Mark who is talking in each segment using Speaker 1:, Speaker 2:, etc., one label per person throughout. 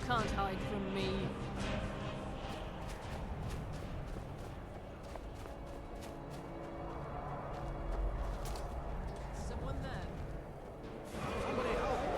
Speaker 1: can't hide from me. Someone there?
Speaker 2: Somebody help!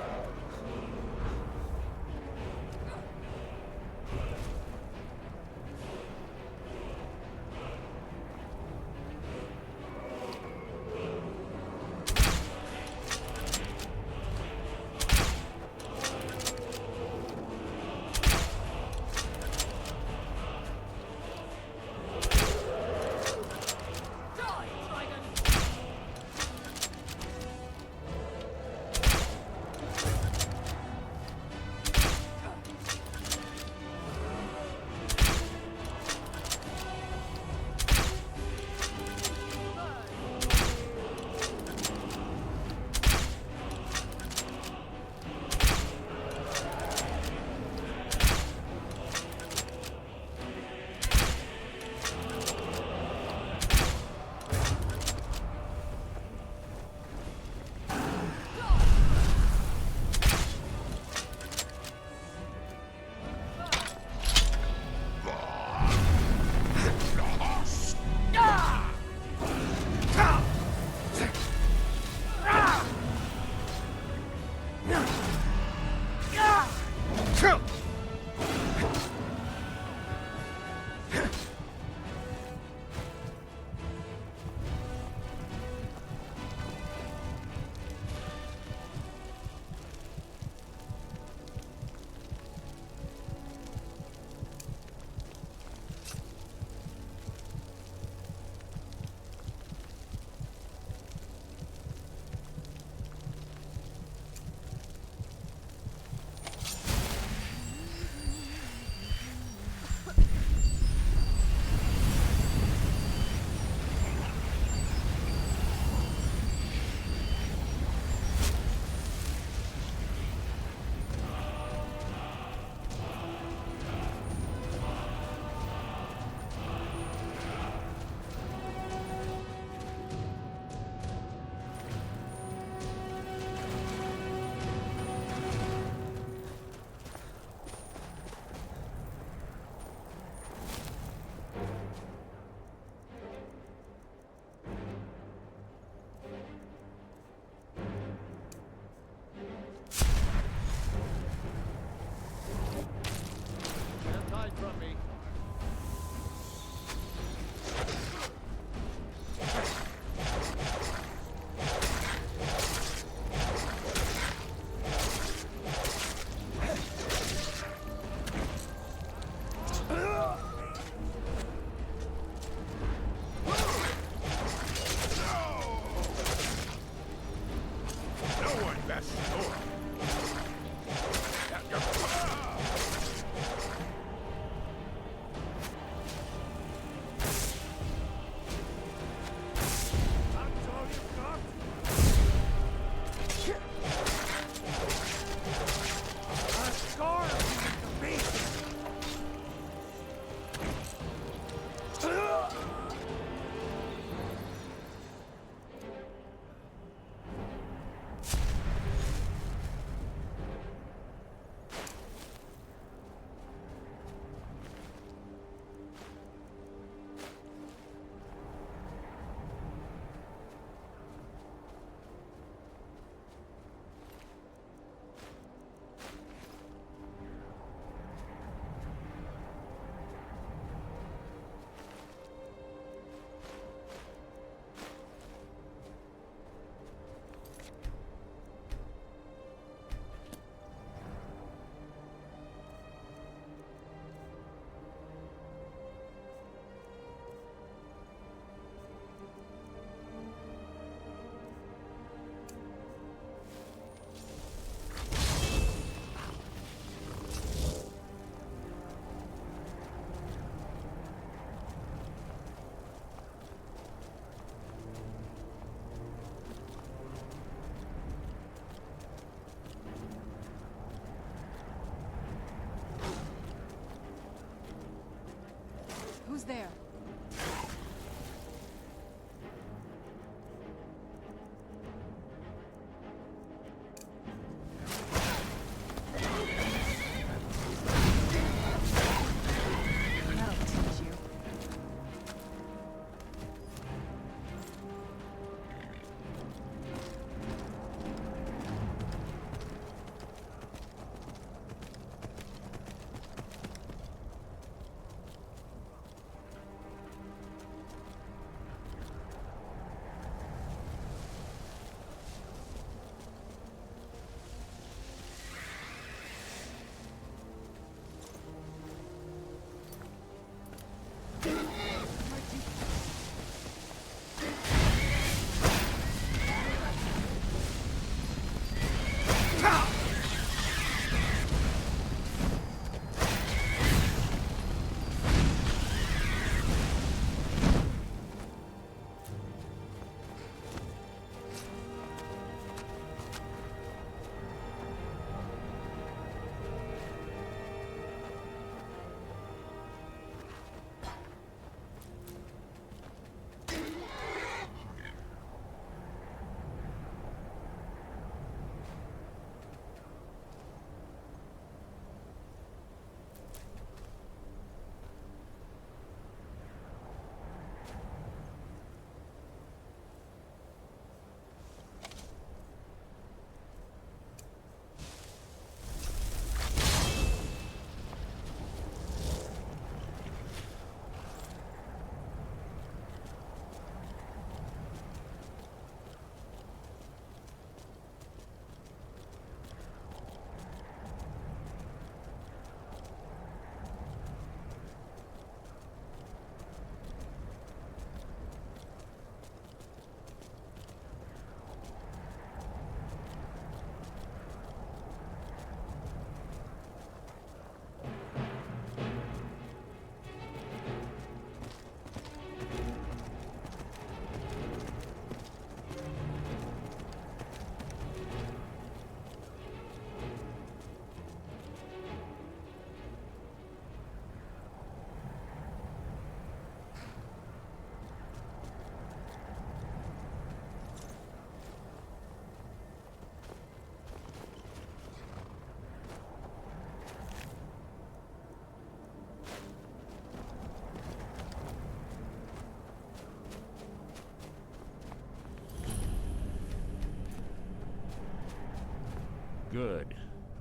Speaker 2: Good.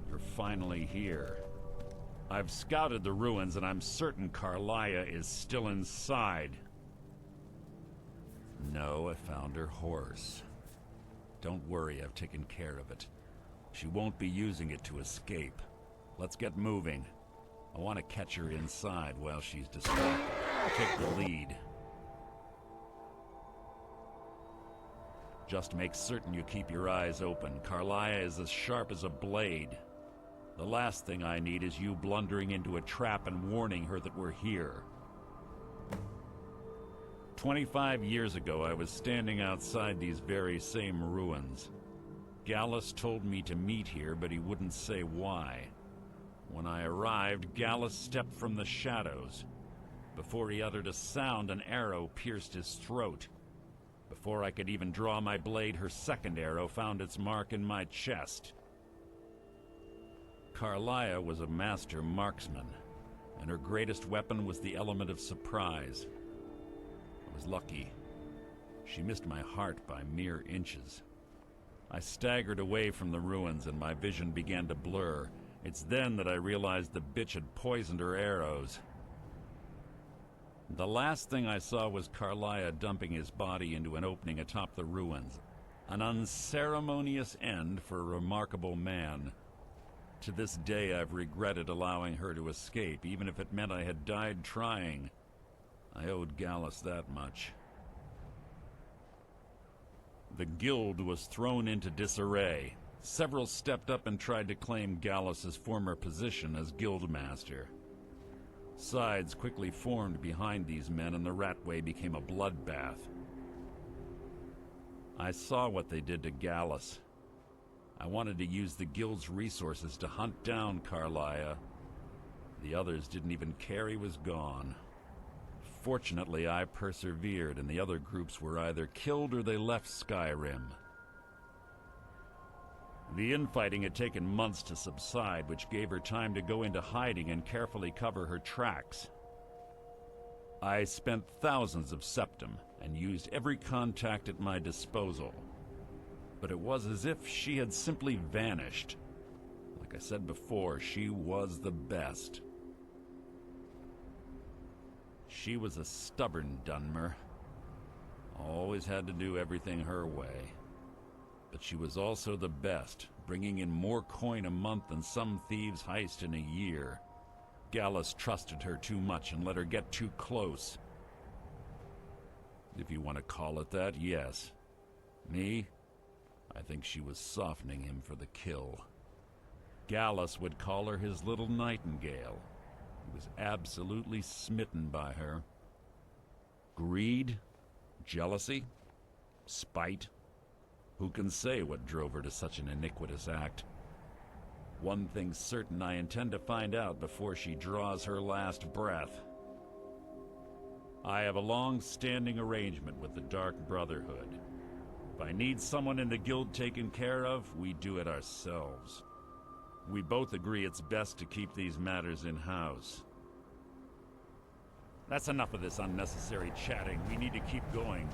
Speaker 2: You're finally here. I've scouted the ruins and I'm certain Carlia is still inside. No, I found her horse. Don't worry, I've taken care of it. She won't be using it to escape. Let's get moving. I want to catch her inside while she's distracted. Take the lead. Just make certain you keep your eyes open. Carlia is as sharp as a blade. The last thing I need is you blundering into a trap and warning her that we're here. 25 years ago, I was standing outside these very same ruins. Gallus told me to meet here, but he wouldn't say why. When I arrived, Gallus stepped from the shadows. Before he uttered a sound, an arrow pierced his throat. Before I could even draw my blade, her second arrow found its mark in my chest. Carlia was a master marksman, and her greatest weapon was the element of surprise. I was lucky. She missed my heart by mere inches. I staggered away from the ruins and my vision began to blur. It's then that I realized the bitch had poisoned her arrows. The last thing I saw was Carlia dumping his body into an opening atop the ruins. An unceremonious end for a remarkable man. To this day I've regretted allowing her to escape, even if it meant I had died trying. I owed Gallus that much. The guild was thrown into disarray. Several stepped up and tried to claim Gallus's former position as guildmaster. Sides quickly formed behind these men and the Ratway became a bloodbath. I saw what they did to Gallus. I wanted to use the guild's resources to hunt down Carlia. The others didn't even care he was gone. Fortunately, I persevered, and the other groups were either killed or they left Skyrim. The infighting had taken months to subside, which gave her time to go into hiding and carefully cover her tracks. I spent thousands of septum and used every contact at my disposal. But it was as if she had simply vanished. Like I said before, she was the best. She was a stubborn Dunmer. Always had to do everything her way. But she was also the best, bringing in more coin a month than some thieves heist in a year. Gallus trusted her too much and let her get too close. If you want to call it that, yes. Me? I think she was softening him for the kill. Gallus would call her his little nightingale. He was absolutely smitten by her. Greed? Jealousy? Spite? Who can say what drove her to such an iniquitous act? One thing's certain, I intend to find out before she draws her last breath. I have a long-standing arrangement with the Dark Brotherhood. If I need someone in the guild taken care of, we do it ourselves. We both agree it's best to keep these matters in-house. That's enough of this unnecessary chatting. We need to keep going.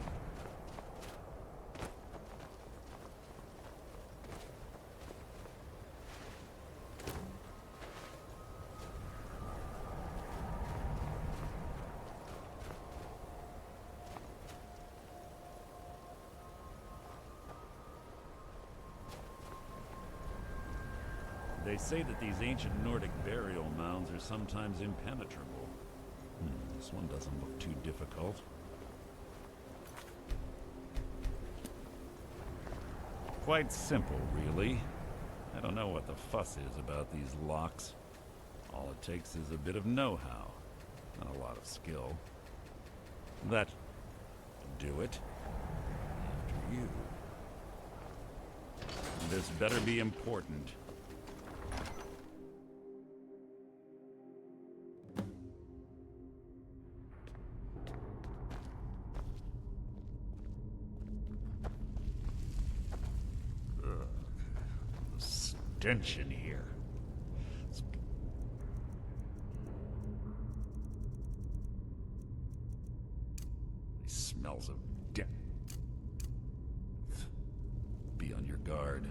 Speaker 2: They say that these ancient Nordic burial mounds are sometimes impenetrable. This one doesn't look too difficult. Quite simple, really. I don't know what the fuss is about these locks. All it takes is a bit of know-how, and a lot of skill. That will do it. After you. This better be important. Stench in here. These smells of death. Be on your guard.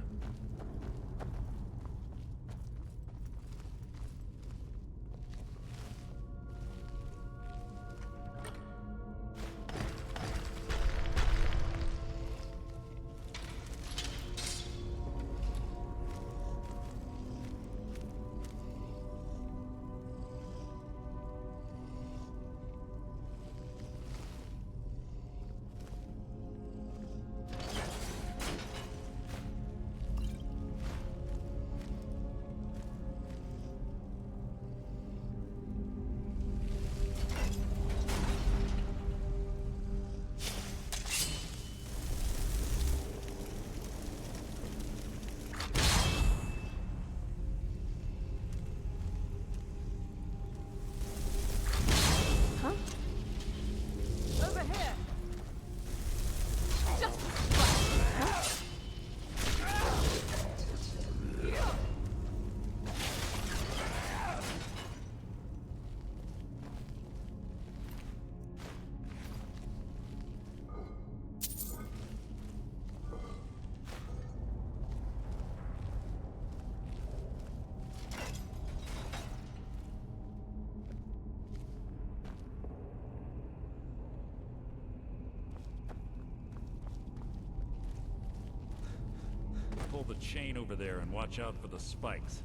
Speaker 2: the chain over there and watch out for the spikes.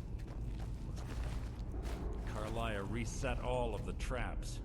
Speaker 2: Carlia reset all of the traps.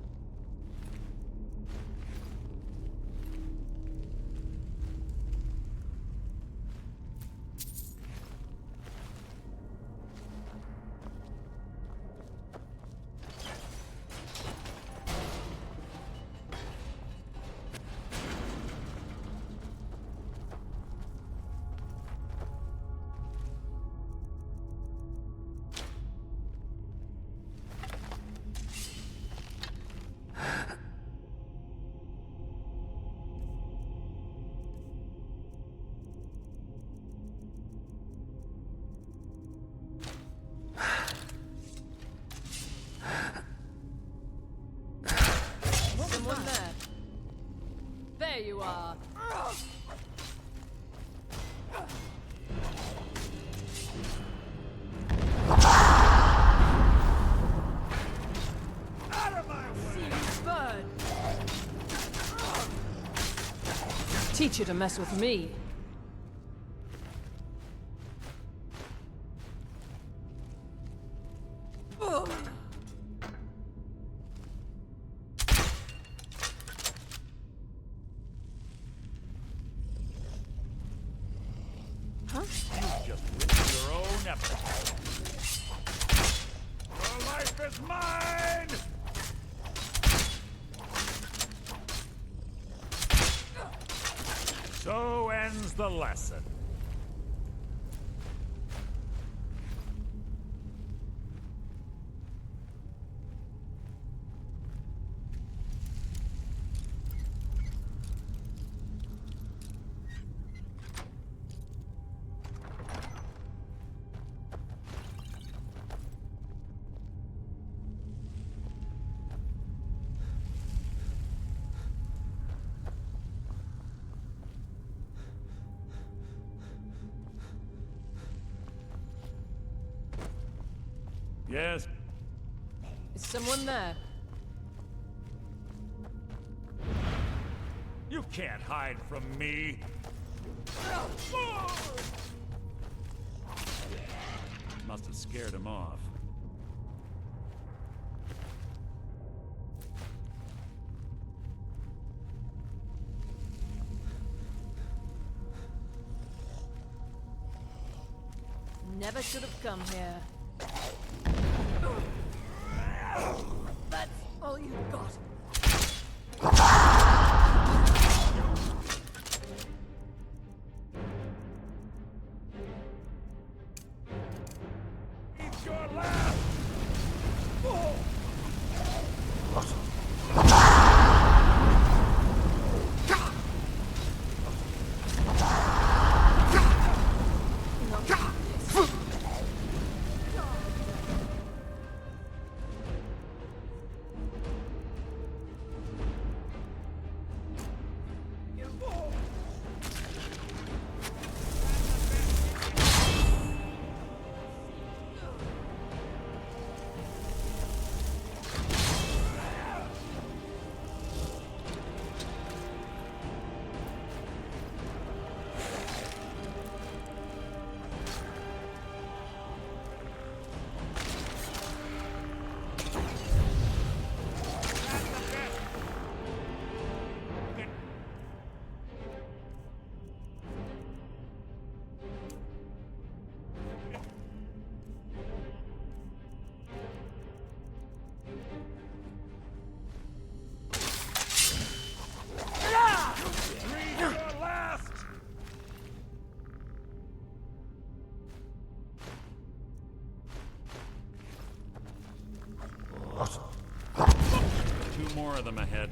Speaker 1: Someone there. There you are.
Speaker 2: Out of my way!
Speaker 1: See you burn. Teach you to mess with me. Ugh. Huh?
Speaker 2: You just risked your own effort. Your life is mine! So ends the lesson. Yes?
Speaker 1: Is someone there?
Speaker 2: You can't hide from me! Must have scared him off.
Speaker 1: Never should have come here. That's all you got.
Speaker 2: It's your last! Two more of them ahead.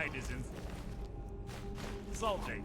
Speaker 2: hide is insulting.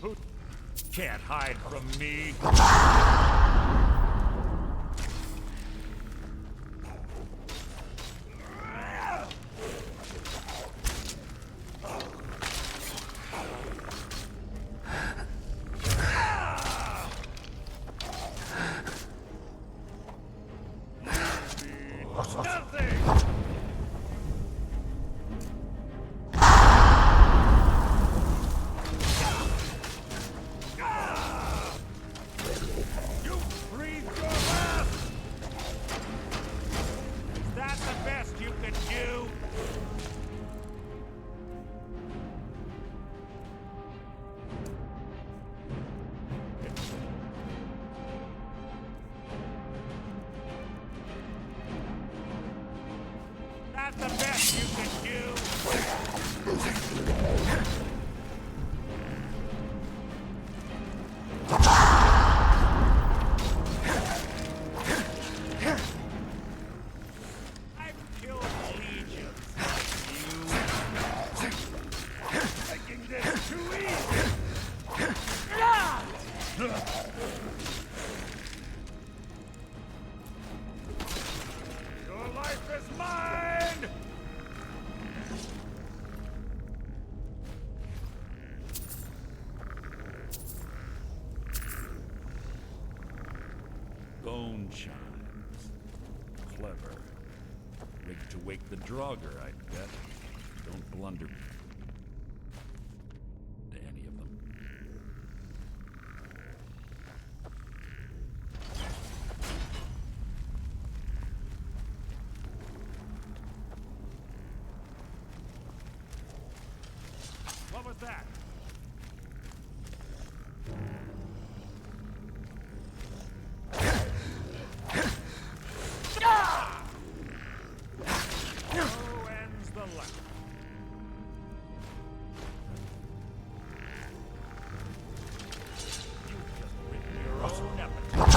Speaker 2: Who can't hide from me? Nothing! You breathed your last! Is that the best you can do? That's the best you can do! I've killed legions like you. Making this too easy! Your life is mine! Bone chimes. Clever. Rigged to wake the Draugr, I bet. Don't blunder to any of them. What was that? So ends the light. You've just written your own epitaph.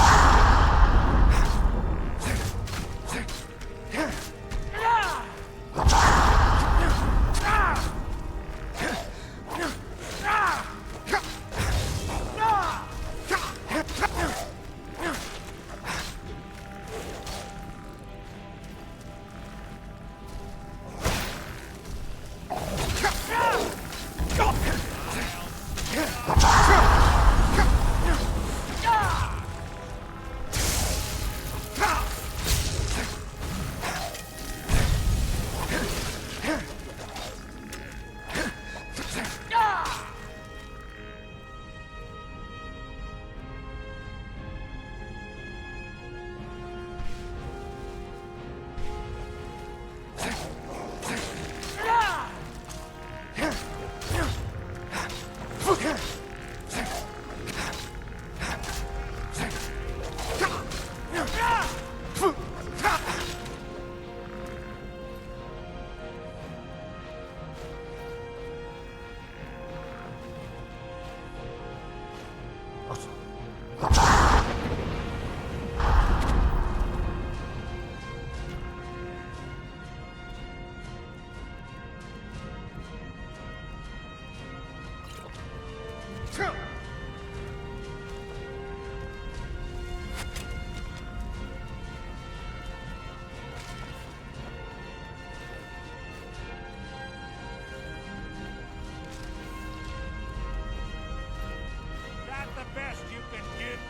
Speaker 2: That's the best you can give.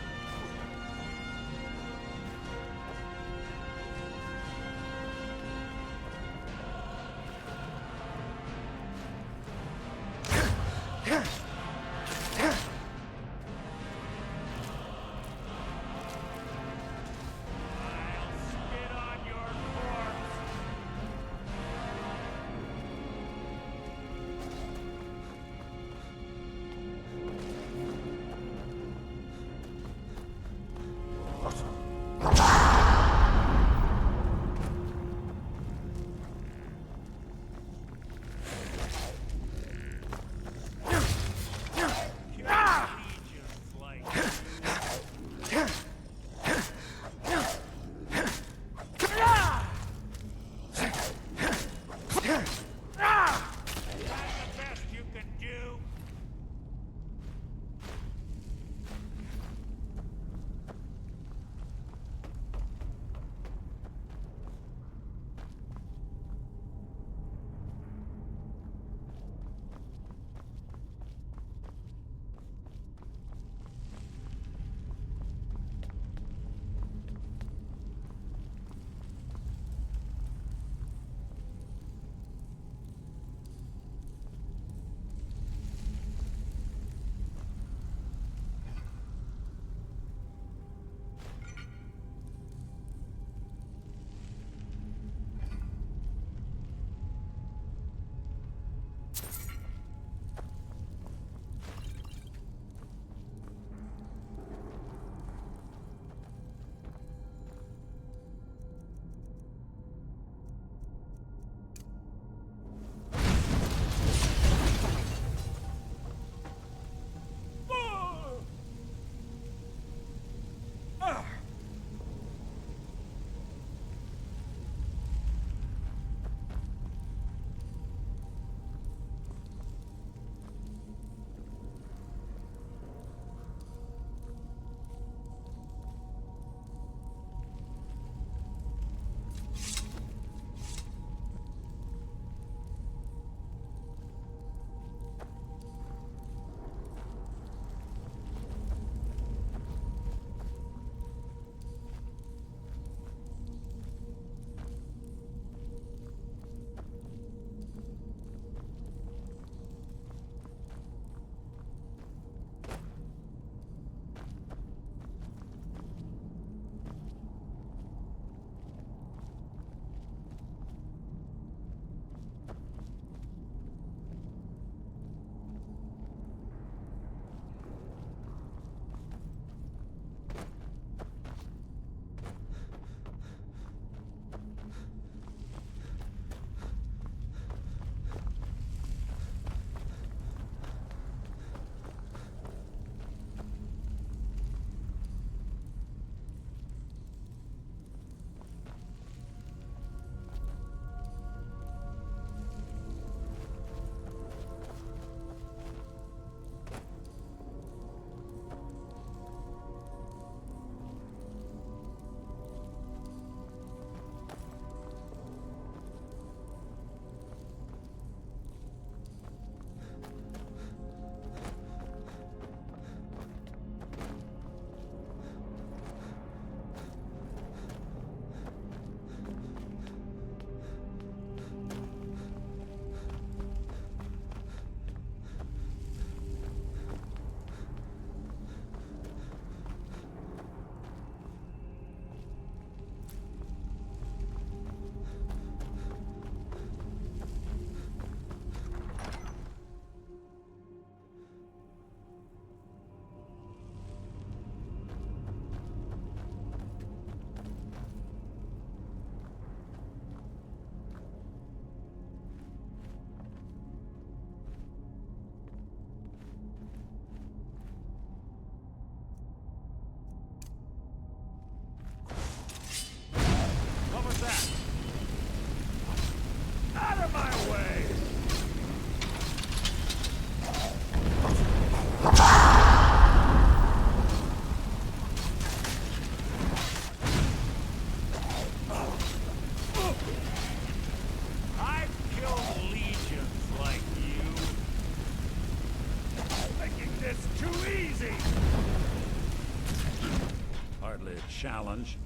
Speaker 2: challenge.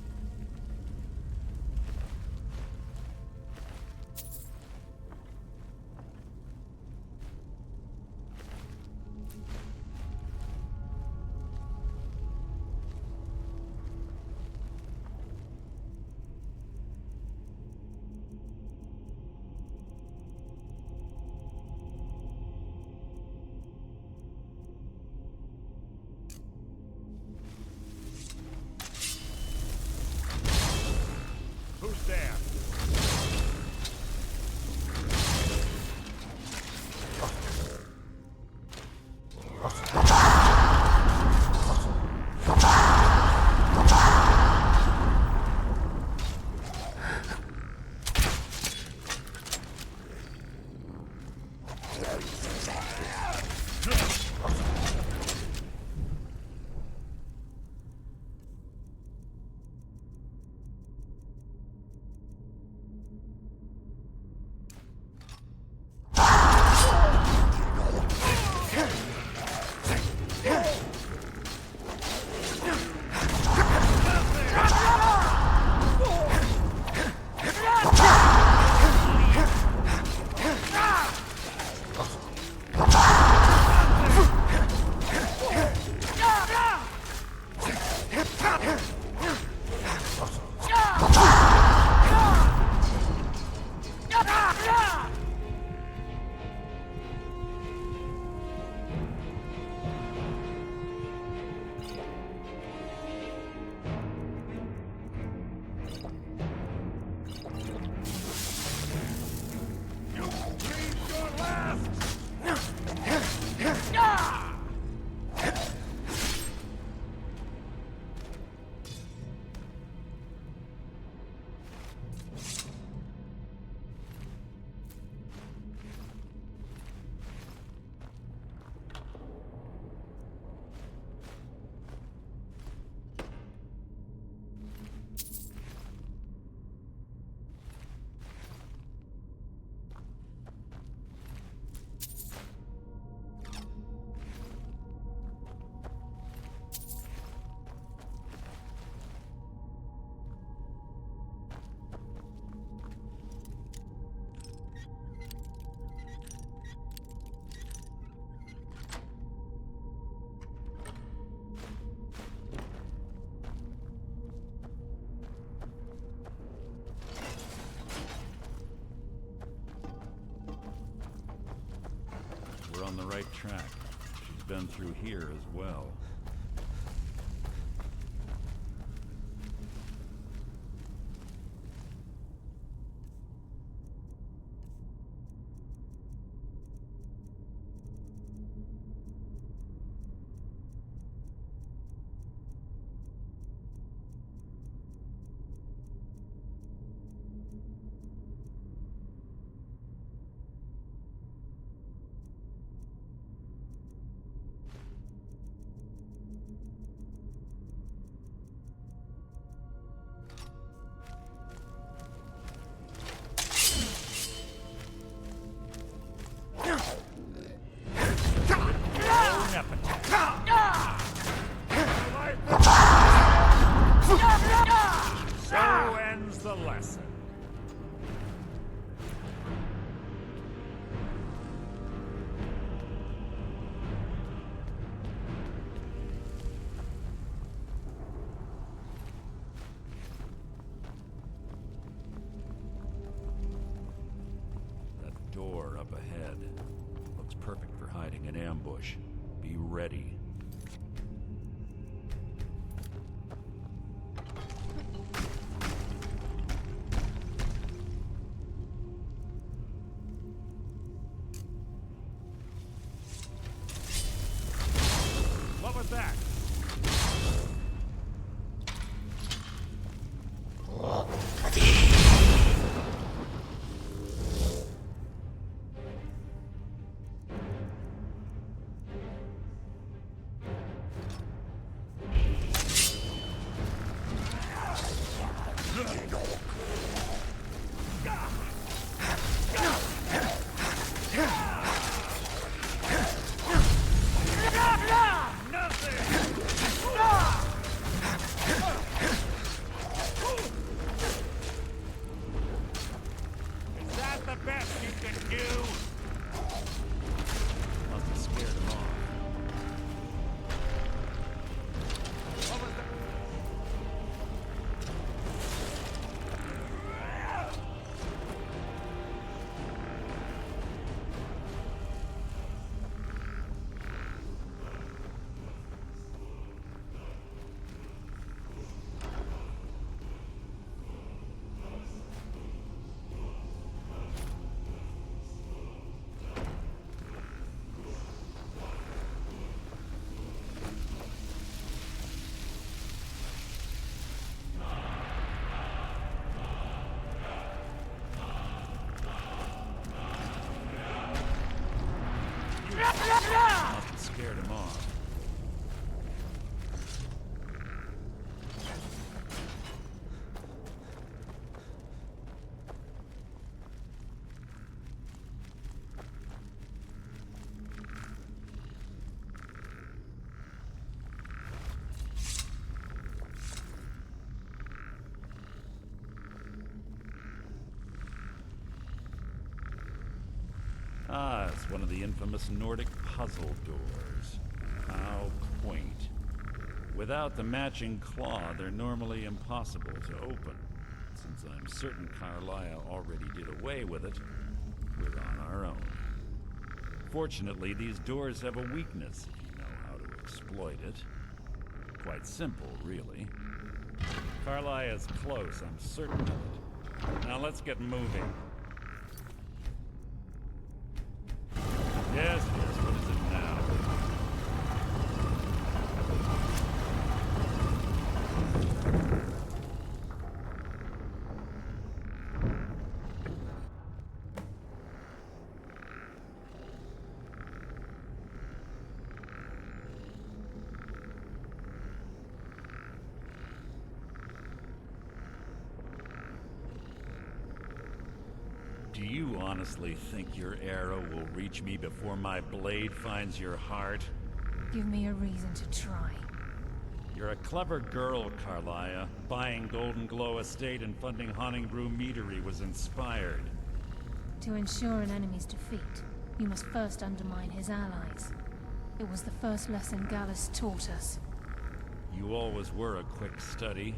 Speaker 2: Who's there? We're on the right track. She's been through here as well. So ends the lesson. That door up ahead looks perfect for hiding an ambush. Be ready. What was that? Nothing! one of the infamous Nordic puzzle doors. How quaint. Without the matching claw, they're normally impossible to open. Since I'm certain Carlia already did away with it, we're on our own. Fortunately, these doors have a weakness if you know how to exploit it. Quite simple, really. Carlia is close, I'm certain of it. Now let's get moving. Yes, what is it now? Do you honestly think your arrow will reach me before my blade finds your heart?
Speaker 3: Give me a reason to try.
Speaker 2: You're a clever girl, Carlia. Buying Golden Glow Estate and funding Haunting Brew Meadery was inspired.
Speaker 3: To ensure an enemy's defeat, you must first undermine his allies. It was the first lesson Gallus taught us.
Speaker 2: You always were a quick study.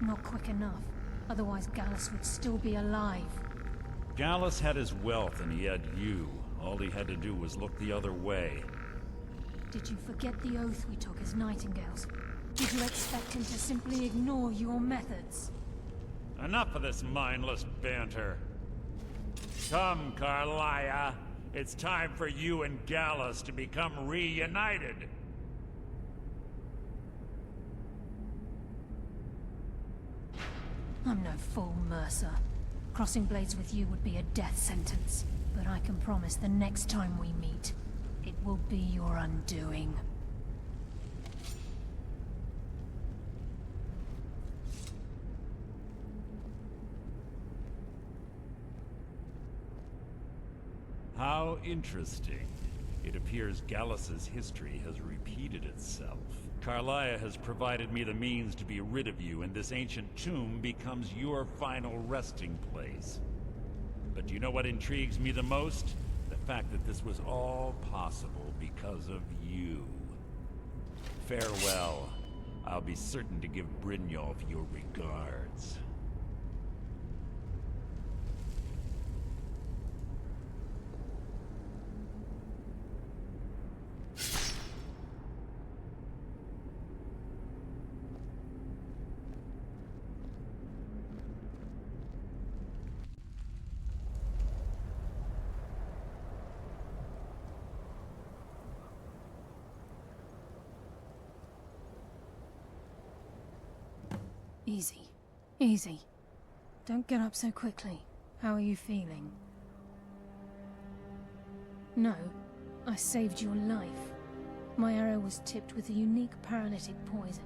Speaker 3: Not quick enough. Otherwise Gallus would still be alive.
Speaker 2: Gallus had his wealth and he had you. All he had to do was look the other way.
Speaker 3: Did you forget the oath we took as Nightingales? Did you expect him to simply ignore your methods?
Speaker 2: Enough of this mindless banter. Come, Carlia. It's time for you and Gallus to become reunited.
Speaker 3: I'm no fool, Mercer. Crossing blades with you would be a death sentence. But I can promise the next time we meet, it will be your undoing.
Speaker 2: How interesting. It appears Gallus's history has repeated itself. Carlia has provided me the means to be rid of you, and this ancient tomb becomes your final resting place. But do you know what intrigues me the most? The fact that this was all possible because of you. Farewell. I'll be certain to give Brynjolf your regards.
Speaker 3: Easy. Easy. Don't get up so quickly. How are you feeling? No, I saved your life. My arrow was tipped with a unique paralytic poison.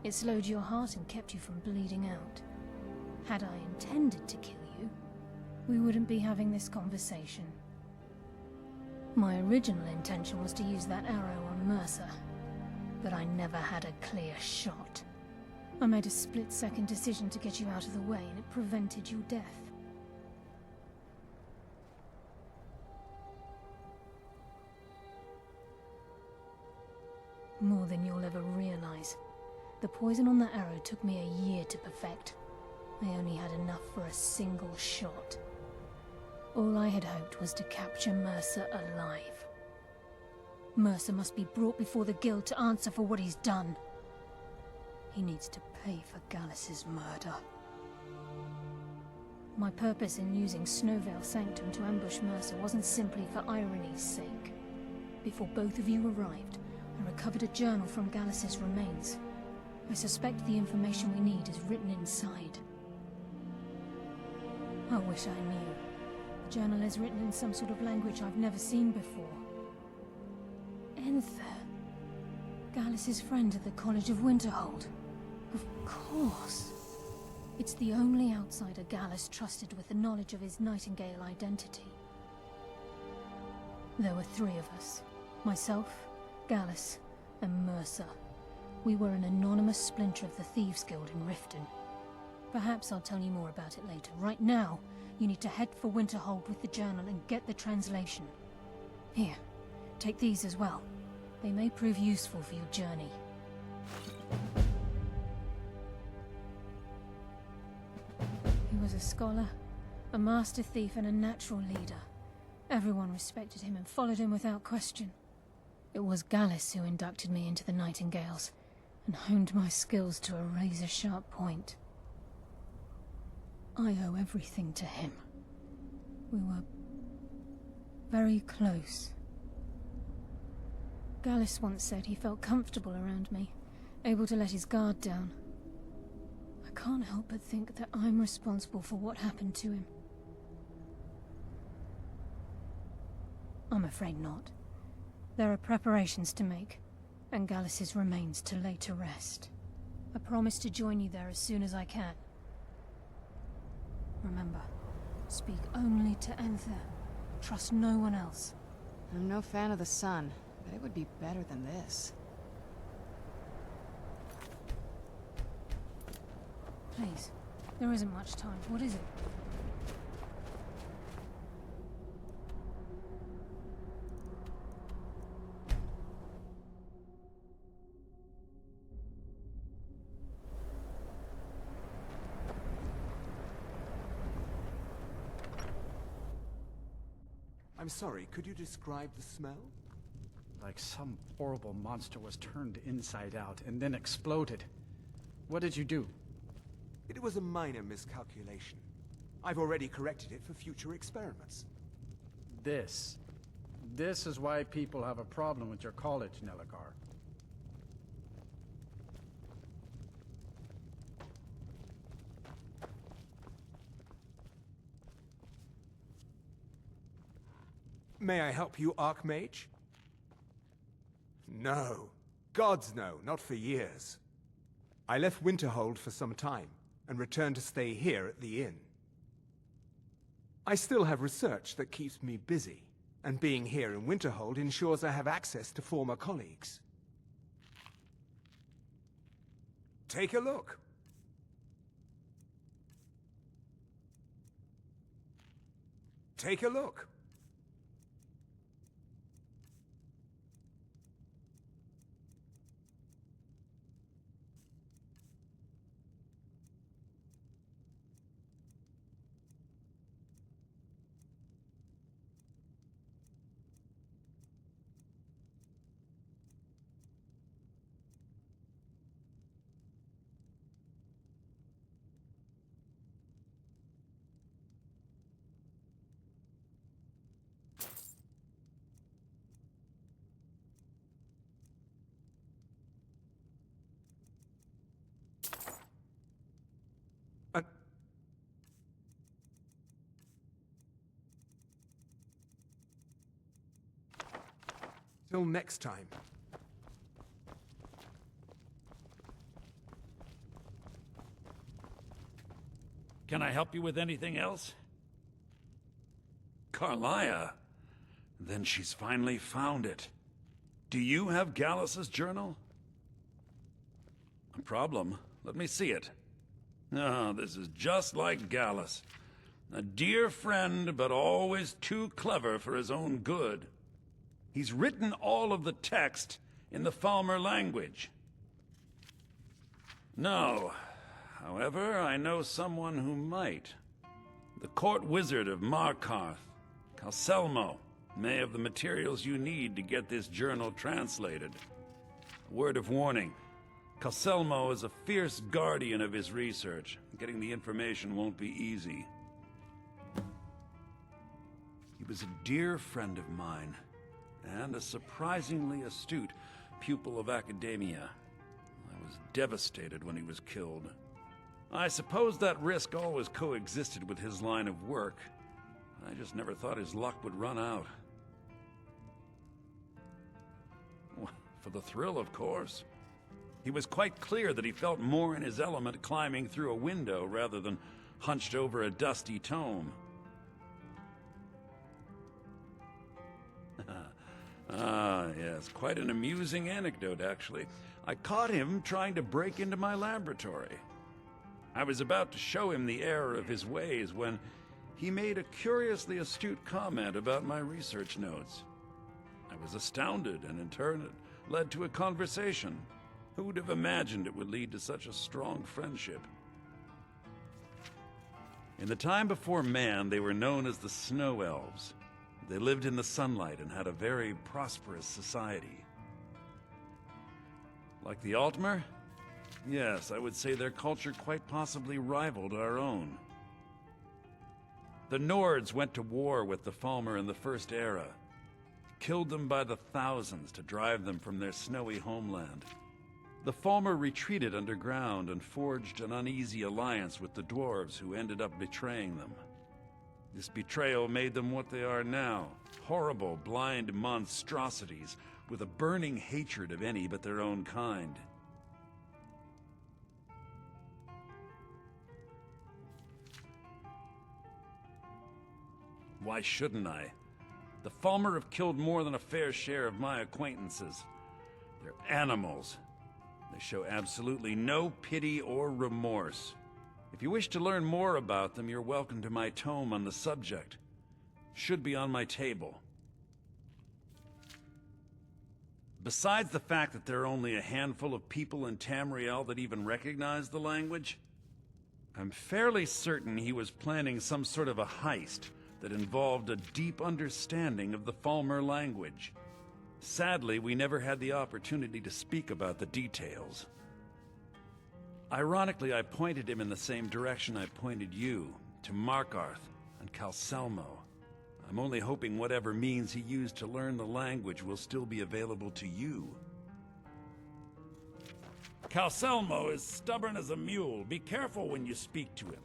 Speaker 3: It slowed your heart and kept you from bleeding out. Had I intended to kill you, we wouldn't be having this conversation. My original intention was to use that arrow on Mercer, but I never had a clear shot. I made a split-second decision to get you out of the way, and it prevented your death. More than you'll ever realize. The poison on that arrow took me a year to perfect. I only had enough for a single shot. All I had hoped was to capture Mercer alive. Mercer must be brought before the Guild to answer for what he's done. He needs to pay for Gallus's murder. My purpose in using Snowveil Sanctum to ambush Mercer wasn't simply for irony's sake. Before both of you arrived, I recovered a journal from Gallus's remains. I suspect the information we need is written inside. I wish I knew. The journal is written in some sort of language I've never seen before. Enther. Gallus's friend at the College of Winterhold. Of course. It's the only outsider Gallus trusted with the knowledge of his Nightingale identity. There were three of us. Myself, Gallus, and Mercer. We were an anonymous splinter of the Thieves Guild in Riften. Perhaps I'll tell you more about it later. Right now, you need to head for Winterhold with the journal and get the translation. Here, take these as well. They may prove useful for your journey. He was a scholar, a master thief, and a natural leader. Everyone respected him and followed him without question. It was Gallus who inducted me into the Nightingales, and honed my skills to a razor-sharp point. I owe everything to him. We were very close. Gallus once said he felt comfortable around me, able to let his guard down. I can't help but think that I'm responsible for what happened to him. I'm afraid not. There are preparations to make, and Gallus's remains to lay to rest. I promise to join you there as soon as I can. Remember, speak only to Enther. Trust no one else.
Speaker 4: I'm no fan of the sun, but it would be better than this.
Speaker 3: Please, there isn't much time. What is it?
Speaker 5: I'm sorry, could you describe the smell?
Speaker 6: Like some horrible monster was turned inside out and then exploded. What did you do?
Speaker 5: It was a minor miscalculation. I've already corrected it for future experiments.
Speaker 6: This is why people have a problem with your college, Nelagar.
Speaker 5: May I help you, Archmage? No. Gods no, not for years. I left Winterhold for some time, and returned to stay here at the inn. I still have research that keeps me busy, and being here in Winterhold ensures I have access to former colleagues. Take a look. Take a look. Till next time.
Speaker 2: Can I help you with anything else? Carlia? Then she's finally found it. Do you have Gallus's journal? A problem? Let me see it. Ah, this is just like Gallus. A dear friend, but always too clever for his own good. He's written all of the text in the Falmer language. No. However, I know someone who might. The court wizard of Markarth, Calselmo, may have the materials you need to get this journal translated. A word of warning. Calselmo is a fierce guardian of his research. Getting the information won't be easy. He was a dear friend of mine, and a surprisingly astute pupil of academia. I was devastated when he was killed. I suppose that risk always coexisted with his line of work. I just never thought his luck would run out. For the thrill, of course. He was quite clear that he felt more in his element climbing through a window rather than hunched over a dusty tome. Ah, yes, quite an amusing anecdote, actually. I caught him trying to break into my laboratory. I was about to show him the error of his ways when he made a curiously astute comment about my research notes. I was astounded, and in turn it led to a conversation. Who would have imagined it would lead to such a strong friendship? In the time before man, they were known as the Snow Elves. They lived in the sunlight and had a very prosperous society. Like the Altmer? Yes, I would say their culture quite possibly rivaled our own. The Nords went to war with the Falmer in the First Era, killed them by the thousands to drive them from their snowy homeland. The Falmer retreated underground and forged an uneasy alliance with the dwarves, who ended up betraying them. This betrayal made them what they are now, horrible, blind monstrosities with a burning hatred of any but their own kind. Why shouldn't I? The Falmer have killed more than a fair share of my acquaintances. They're animals. They show absolutely no pity or remorse. If you wish to learn more about them, you're welcome to my tome on the subject. Should be on my table. Besides the fact that there are only a handful of people in Tamriel that even recognize the language, I'm fairly certain he was planning some sort of a heist that involved a deep understanding of the Falmer language. Sadly, we never had the opportunity to speak about the details. Ironically, I pointed him in the same direction I pointed you, to Markarth and Calselmo. I'm only hoping whatever means he used to learn the language will still be available to you. Calselmo is stubborn as a mule. Be careful when you speak to him.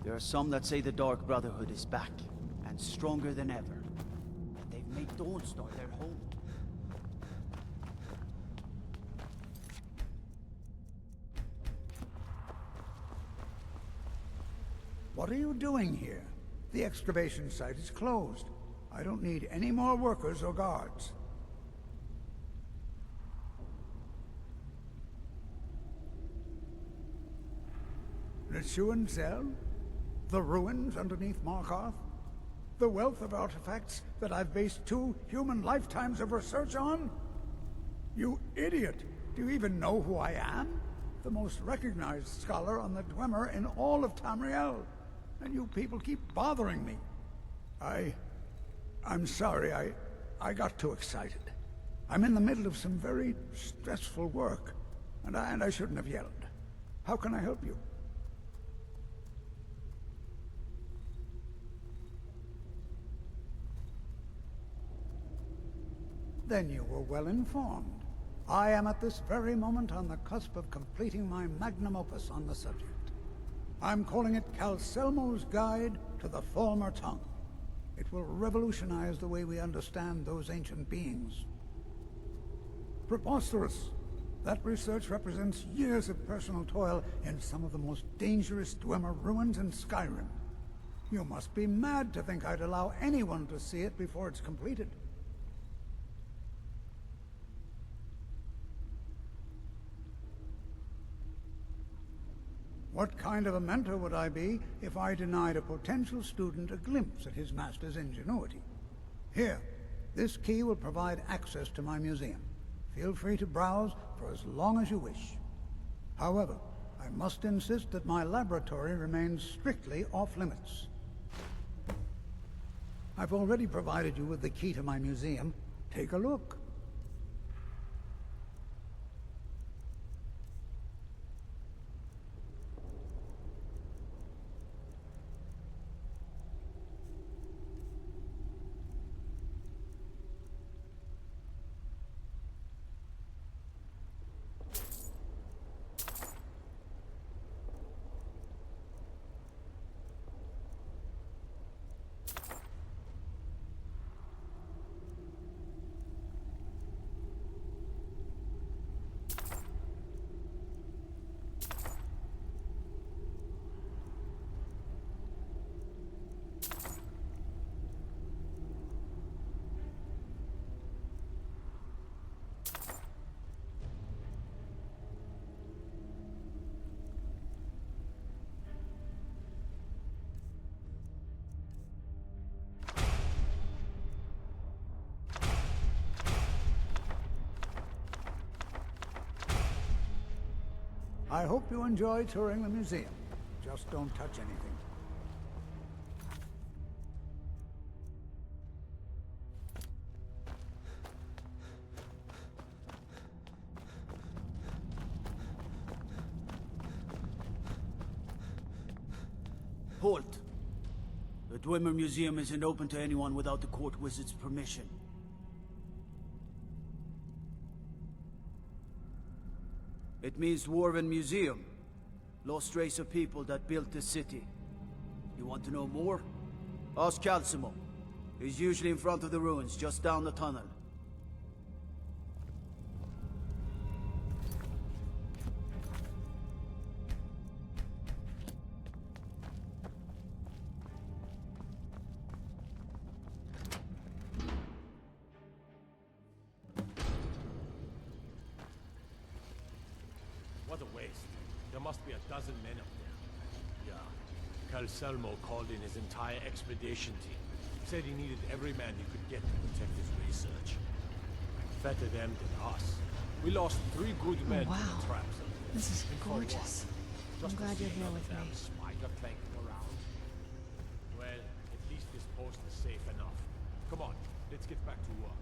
Speaker 7: There are some that say the Dark Brotherhood is back, and stronger than ever. That they've made Dawnstar their home.
Speaker 8: What are you doing here? The excavation site is closed. I don't need any more workers or guards. Zel? The ruins underneath Markarth? The wealth of artifacts that I've based 2 human lifetimes of research on? You idiot! Do you even know who I am? The most recognized scholar on the Dwemer in all of Tamriel. And you people keep bothering me. I'm sorry, I got too excited. I'm in the middle of some very stressful work, and I shouldn't have yelled. How can I help you? Then you were well informed. I am at this very moment on the cusp of completing my magnum opus on the subject. I'm calling it Calselmo's Guide to the Falmer Tongue. It will revolutionize the way we understand those ancient beings. Preposterous! That research represents years of personal toil in some of the most dangerous Dwemer ruins in Skyrim. You must be mad to think I'd allow anyone to see it before it's completed. What kind of a mentor would I be if I denied a potential student a glimpse at his master's ingenuity? Here, this key will provide access to my museum. Feel free to browse for as long as you wish. However, I must insist that my laboratory remains strictly off-limits. I've already provided you with the key to my museum. Take a look. I hope you enjoy touring the museum. Just don't touch anything.
Speaker 7: Halt! The Dwemer Museum isn't open to anyone without the court wizard's permission. It means Dwarven Museum. Lost race of people that built this city. You want to know more? Ask Calcimo. He's usually in front of the ruins, just down the tunnel.
Speaker 9: What a waste. There must be a dozen men up there. Yeah. Calcelmo called in his entire expedition team. Said he needed every man he could get to protect his research. Better them than us. We lost 3 good men to
Speaker 4: wow.
Speaker 9: the traps.
Speaker 4: This is
Speaker 9: And for what?
Speaker 4: gorgeous. I'm
Speaker 9: Just to
Speaker 4: glad
Speaker 9: see
Speaker 4: you're here
Speaker 9: another
Speaker 4: with me.
Speaker 9: damn spider clanking around. Well, at least this post is safe enough. Come on, let's get back to work.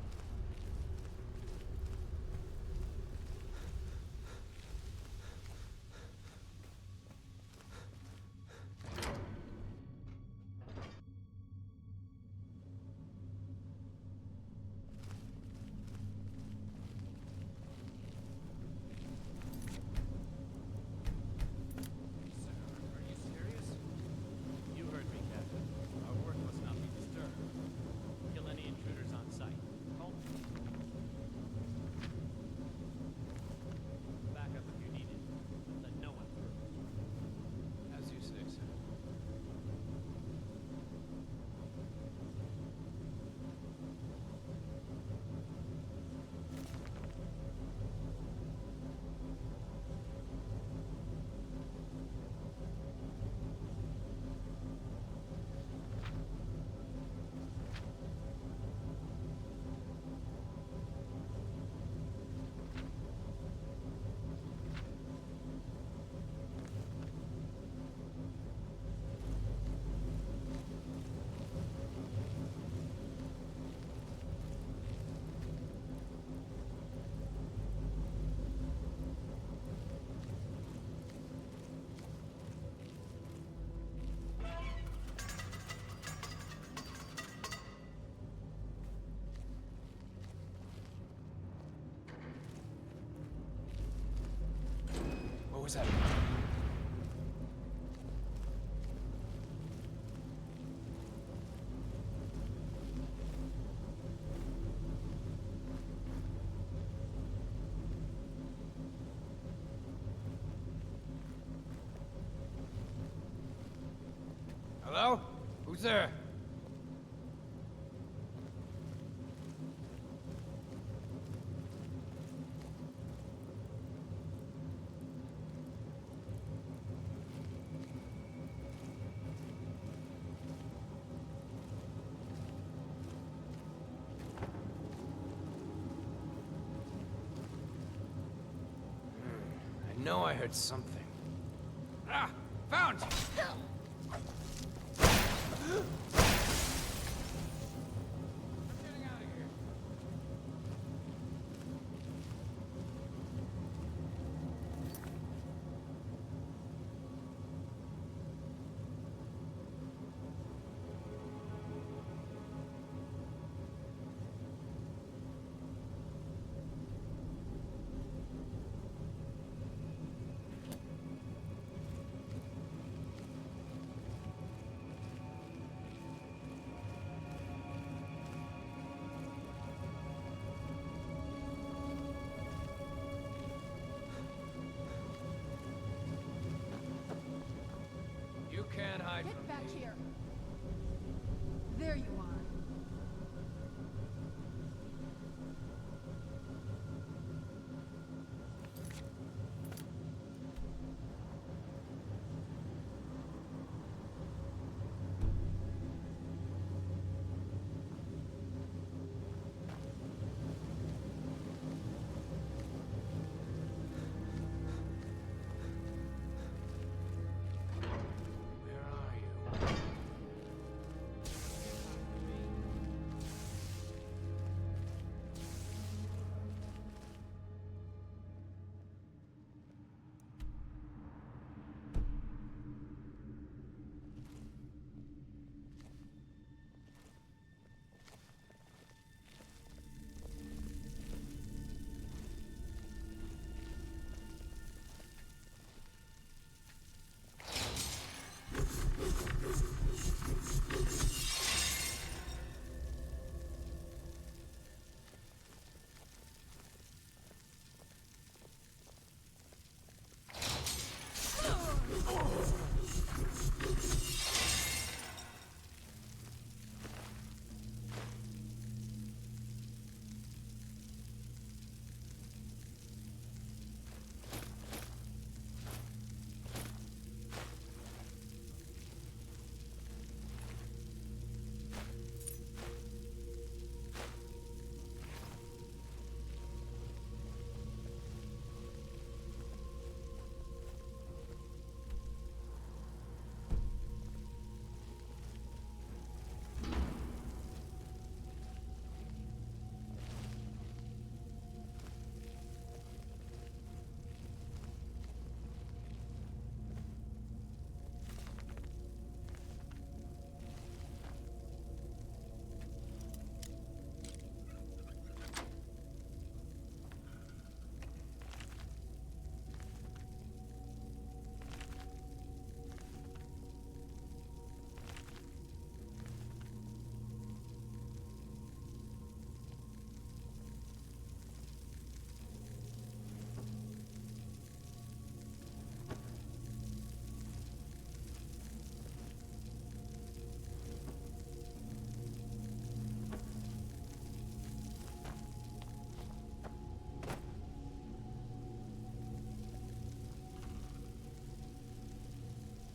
Speaker 10: What was that? Hello? Who's there? I know I heard something. Ah! Found! hide from
Speaker 11: Get back
Speaker 10: me.
Speaker 11: here! There you are.